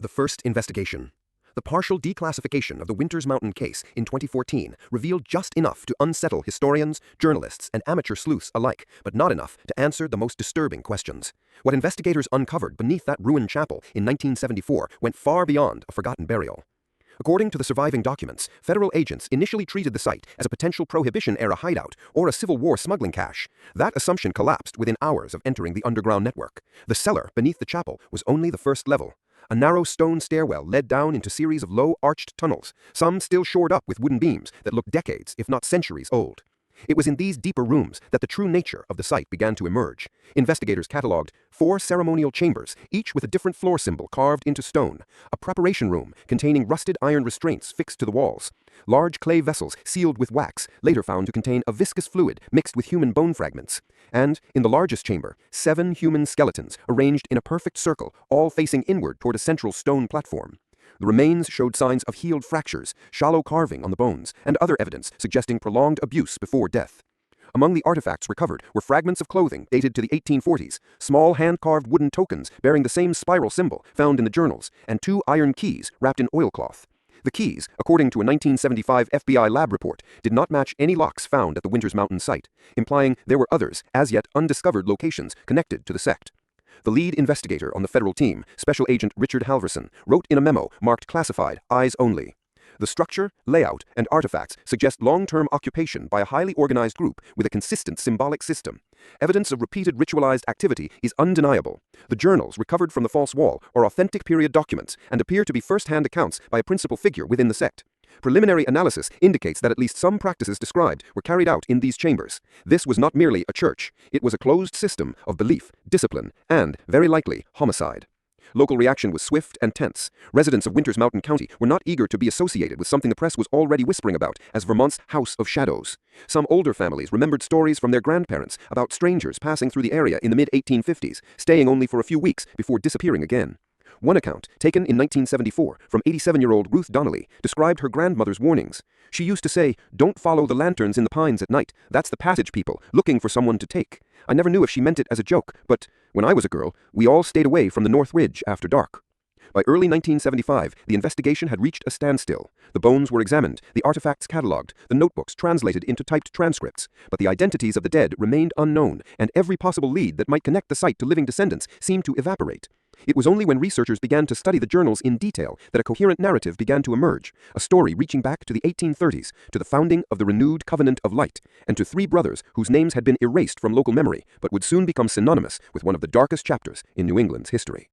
The first investigation. The partial declassification of the Winters Mountain case in 2014 revealed just enough to unsettle historians, journalists, and amateur sleuths alike, but not enough to answer the most disturbing questions. What investigators uncovered beneath that ruined chapel in 1974 went far beyond a forgotten burial. According to the surviving documents, federal agents initially treated the site as a potential Prohibition-era hideout or a Civil War smuggling cache. That assumption collapsed within hours of entering the underground network. The cellar beneath the chapel was only the first level. A narrow stone stairwell led down into a series of low, arched tunnels, some still shored up with wooden beams that looked decades, if not centuries, old. It was in these deeper rooms that the true nature of the site began to emerge. Investigators catalogued 4 ceremonial chambers, each with a different floor symbol carved into stone, a preparation room containing rusted iron restraints fixed to the walls, large clay vessels sealed with wax, later found to contain a viscous fluid mixed with human bone fragments, and, in the largest chamber, 7 human skeletons arranged in a perfect circle, all facing inward toward a central stone platform. The remains showed signs of healed fractures, shallow carving on the bones, and other evidence suggesting prolonged abuse before death. Among the artifacts recovered were fragments of clothing dated to the 1840s, small hand-carved wooden tokens bearing the same spiral symbol found in the journals, and 2 iron keys wrapped in oilcloth. The keys, according to a 1975 FBI lab report, did not match any locks found at the Winters Mountain site, implying there were others, as yet undiscovered locations connected to the sect. The lead investigator on the federal team, Special Agent Richard Halverson, wrote in a memo marked classified, eyes only. The structure, layout, and artifacts suggest long-term occupation by a highly organized group with a consistent symbolic system. Evidence of repeated ritualized activity is undeniable. The journals recovered from the false wall are authentic period documents and appear to be first-hand accounts by a principal figure within the sect. Preliminary analysis indicates that at least some practices described were carried out in these chambers. This was not merely a church. It was a closed system of belief, discipline, and, very likely, homicide. Local reaction was swift and tense. Residents of Winters Mountain County were not eager to be associated with something the press was already whispering about as Vermont's House of Shadows. Some older families remembered stories from their grandparents about strangers passing through the area in the mid-1850s, staying only for a few weeks before disappearing again. One account, taken in 1974 from 87-year-old Ruth Donnelly, described her grandmother's warnings. She used to say, "Don't follow the lanterns in the pines at night. That's the passage people, looking for someone to take." I never knew if she meant it as a joke, but when I was a girl, we all stayed away from the North Ridge after dark. By early 1975, the investigation had reached a standstill. The bones were examined, the artifacts catalogued, the notebooks translated into typed transcripts, but the identities of the dead remained unknown, and every possible lead that might connect the site to living descendants seemed to evaporate. It was only when researchers began to study the journals in detail that a coherent narrative began to emerge, a story reaching back to the 1830s, to the founding of the renewed Covenant of Light, and to 3 brothers whose names had been erased from local memory, but would soon become synonymous with one of the darkest chapters in New England's history.